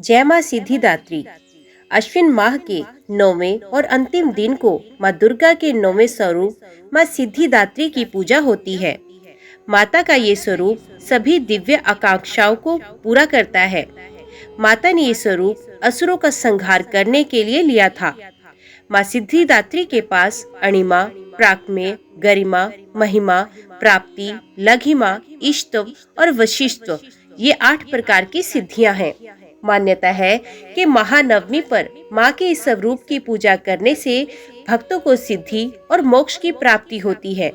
जय माँ सिद्धिदात्री। अश्विन माह के 9वें और अंतिम दिन को माँ दुर्गा के 9वें स्वरूप माँ सिद्धिदात्री की पूजा होती है। माता का ये स्वरूप सभी दिव्य आकांक्षाओं को पूरा करता है। माता ने ये स्वरूप असुरों का संहार करने के लिए लिया था। माँ सिद्धिदात्री के पास अणिमा, प्राक्मेय, गरिमा, महिमा, प्राप्ति, लघिमा, इष्टव और वशिष्ठ ये 8 प्रकार की सिद्धियां हैं। मान्यता है कि महानवमी पर माँ के इस स्वरूप की पूजा करने से भक्तों को सिद्धि और मोक्ष की प्राप्ति होती है।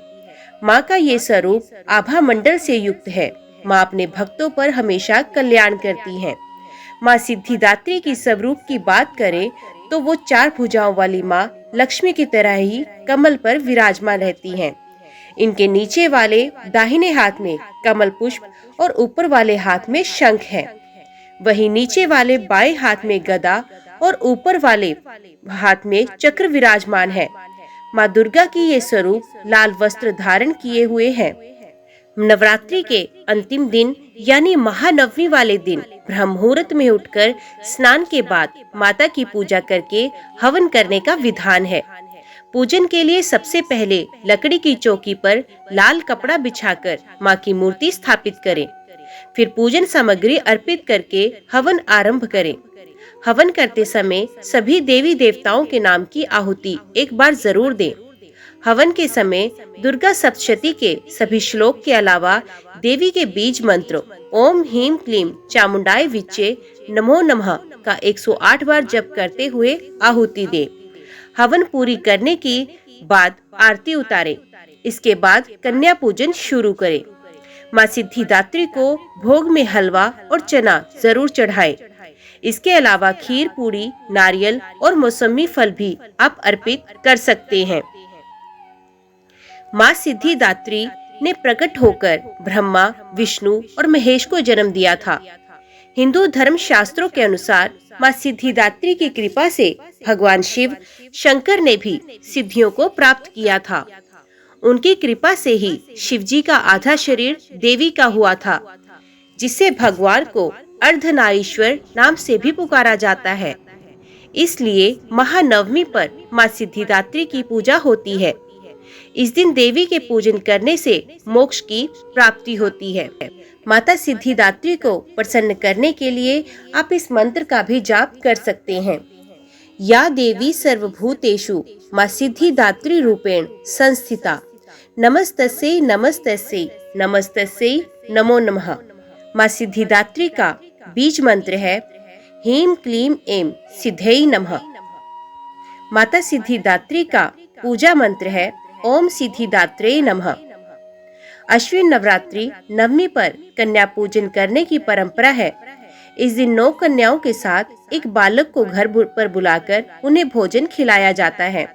माँ का ये स्वरूप आभा मंडल से युक्त है। माँ अपने भक्तों पर हमेशा कल्याण करती हैं। माँ सिद्धिदात्री की स्वरूप की बात करें तो वो 4 भुजाओं वाली माँ लक्ष्मी की तरह ही कमल पर विराजमान रहती हैं। इनके नीचे वाले दाहिने हाथ में कमल पुष्प और ऊपर वाले हाथ में शंख है। वहीं नीचे वाले बाएं हाथ में गदा और ऊपर वाले हाथ में चक्र विराजमान है। माँ दुर्गा की ये स्वरूप लाल वस्त्र धारण किए हुए हैं। नवरात्रि के अंतिम दिन यानी महानवमी वाले दिन ब्रह्म मुहूर्त में उठकर स्नान के बाद माता की पूजा करके हवन करने का विधान है। पूजन के लिए सबसे पहले लकड़ी की चौकी पर लाल कपड़ा बिछाकर माँ की मूर्ति स्थापित करें। फिर पूजन सामग्री अर्पित करके हवन आरंभ करें। हवन करते समय सभी देवी देवताओं के नाम की आहुति एक बार जरूर दें। हवन के समय दुर्गा सप्तशती के सभी श्लोक के अलावा देवी के बीज मंत्र ओम ह्रीं क्लीं चामुंडाय विच्चे नमो नमः का 108 बार जप करते हुए आहुति दें। हवन पूरी करने के बाद आरती उतारें। इसके बाद कन्या पूजन शुरू करें। माँ सिद्धिदात्री को भोग में हलवा और चना जरूर चढ़ाएं। इसके अलावा खीर, पूरी, नारियल और मौसमी फल भी आप अर्पित कर सकते हैं। माँ सिद्धिदात्री ने प्रकट होकर ब्रह्मा, विष्णु और महेश को जन्म दिया था। हिंदू धर्म शास्त्रों के अनुसार माँ सिद्धिदात्री की कृपा से भगवान शिव शंकर ने भी सिद्धियों को प्राप्त किया था। उनकी कृपा से ही शिवजी का आधा शरीर देवी का हुआ था, जिससे भगवान को अर्धनारीश्वर नाम से भी पुकारा जाता है। इसलिए महानवमी पर माँ सिद्धिदात्री की पूजा होती है। इस दिन देवी के पूजन करने से मोक्ष की प्राप्ति होती है। माता सिद्धिदात्री को प्रसन्न करने के लिए आप इस मंत्र का भी जाप कर सकते हैं। या देवी सर्वभूतेषु माँ सिद्धिदात्री रूपेण संस्थिता नमस्तस्यै नमस्तस्यै नमस्तस्यै नमो नमः। माँ सिद्धिदात्री का बीज मंत्र है ह्रीं क्लीं ऐं सिद्धयै नमः। माता सिद्धिदात्री का पूजा मंत्र है ओम सिद्धिदात्रे नमः। अश्विन नवरात्रि नवमी पर कन्या पूजन करने की परंपरा है। इस दिन 9 कन्याओं के साथ एक बालक को घर पर बुलाकर उन्हें भोजन खिलाया जाता है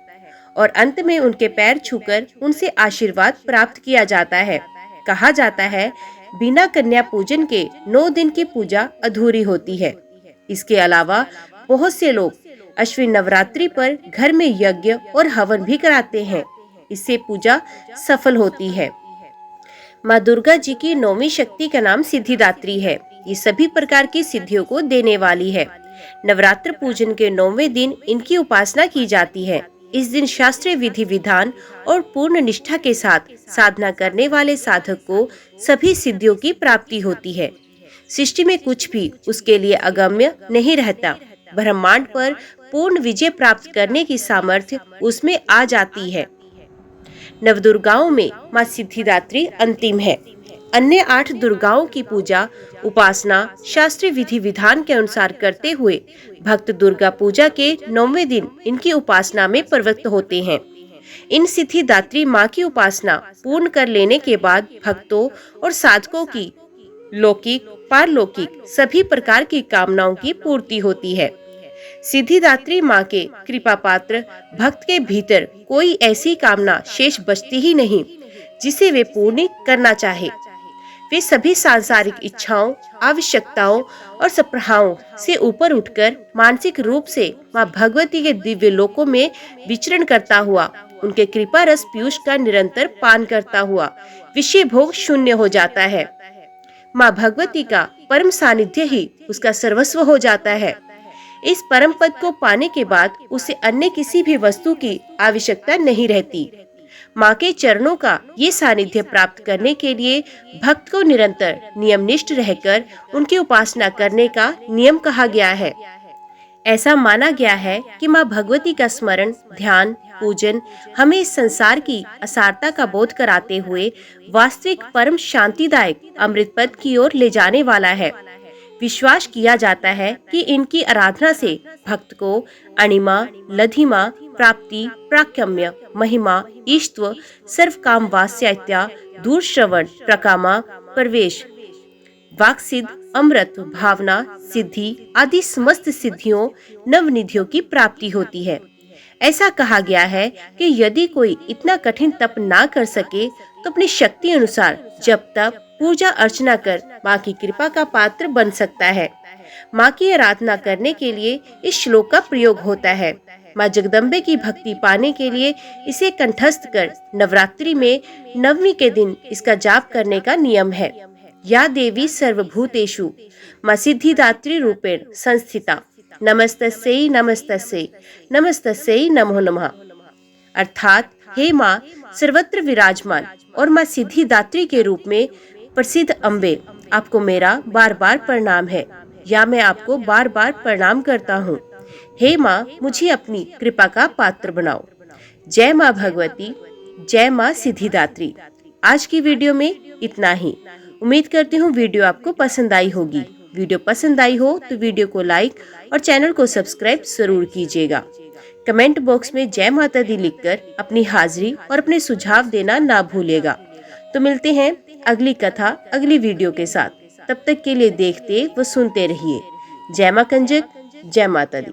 और अंत में उनके पैर छूकर उनसे आशीर्वाद प्राप्त किया जाता है। कहा जाता है बिना कन्या पूजन के 9 दिन की पूजा अधूरी होती है। इसके अलावा बहुत से लोग अश्विन नवरात्रि पर घर में यज्ञ और हवन भी कराते हैं। इससे पूजा सफल होती है। माँ दुर्गा जी की 9वीं शक्ति का नाम सिद्धिदात्री है। ये सभी प्रकार की सिद्धियों को देने वाली है। नवरात्र पूजन के 9वें दिन इनकी उपासना की जाती है। इस दिन शास्त्रीय विधि विधान और पूर्ण निष्ठा के साथ साधना करने वाले साधक को सभी सिद्धियों की प्राप्ति होती है। सृष्टि में कुछ भी उसके लिए अगम्य नहीं रहता। ब्रह्मांड पर पूर्ण विजय प्राप्त करने की सामर्थ्य उसमें आ जाती है। नवदुर्गाओं में माँ सिद्धिदात्री अंतिम है। अन्य 8 दुर्गाओं की पूजा उपासना शास्त्रीय विधि विधान के अनुसार करते हुए भक्त दुर्गा पूजा के 9वें दिन इनकी उपासना में प्रवृत्त होते हैं। इन सिद्धिदात्री माँ की उपासना पूर्ण कर लेने के बाद भक्तों और साधकों की लौकिक, पारलौकिक सभी प्रकार की कामनाओं की पूर्ति होती है। सिद्धिदात्री माँ के कृपा पात्र भक्त के भीतर कोई ऐसी कामना शेष बचती ही नहीं जिसे वे पूर्ण करना चाहे। वे सभी सांसारिक इच्छाओं, आवश्यकताओं और सपनाओं से ऊपर उठकर मानसिक रूप से माँ भगवती के दिव्य लोकों में विचरण करता हुआ, उनके कृपा रस पीयूष का निरंतर पान करता हुआ विषय भोग शून्य हो जाता है। माँ भगवती का परम सानिध्य ही उसका सर्वस्व हो जाता है। इस परम पद को पाने के बाद उसे अन्य किसी भी वस्तु की आवश्यकता नहीं रहती। माँ के चरणों का ये सानिध्य प्राप्त करने के लिए भक्त को निरंतर नियमनिष्ठ रहकर उनकी उपासना करने का नियम कहा गया है। ऐसा माना गया है कि माँ भगवती का स्मरण, ध्यान, पूजन हमें इस संसार की असारता का बोध कराते हुए वास्तविक परम शांतिदायक अमृत पद की ओर ले जाने वाला है। विश्वास किया जाता है कि इनकी आराधना से भक्त को अणिमा, लधिमा, प्राप्ति, प्राक्यम्य, महिमा, ईश्व, सर्व काम वास्यात्या, दूर श्रवण, प्रकामा, प्रवेश, वाक्सिद्ध, अमृत, भावना, सिद्धि आदि समस्त सिद्धियों, नवनिधियों की प्राप्ति होती है। ऐसा कहा गया है कि यदि कोई इतना कठिन तप ना कर सके तो अपनी शक्ति अनुसार जब तप, पूजा अर्चना कर माँ की कृपा का पात्र बन सकता है। माँ की आराधना करने के लिए इस श्लोक का प्रयोग होता है। माँ जगदम्बे की भक्ति पाने के लिए इसे कंठस्थ कर नवरात्रि में नवमी के दिन इसका जाप करने का नियम है। या देवी सर्वभूतेषु माँ सिद्धिदात्री रूपेण संस्थिता, नमस्तस्यै नमस्तस्यै नमस्तस्यै नमो नमः। अर्थात हे माँ सर्वत्र विराजमान और माँ सिद्धिदात्री के रूप में प्रसिद्ध अम्बे, आपको मेरा बार बार प्रणाम है, या मैं आपको बार बार प्रणाम करता हूँ। हे माँ मुझे अपनी कृपा का पात्र बनाओ। जय माँ भगवती, जय माँ सिद्धिदात्री। आज की वीडियो में इतना ही। उम्मीद करती हूँ वीडियो आपको पसंद आई होगी। वीडियो पसंद आई हो तो वीडियो को लाइक और चैनल को सब्सक्राइब जरूर कीजिएगा। कमेंट बॉक्स में जय माता दी लिखकर अपनी हाजिरी और अपने सुझाव देना ना भूलिएगा। तो मिलते हैं अगली कथा अगली वीडियो के साथ। तब तक के लिए देखते व सुनते रहिए। जय माँ कंजक, जय माता दी।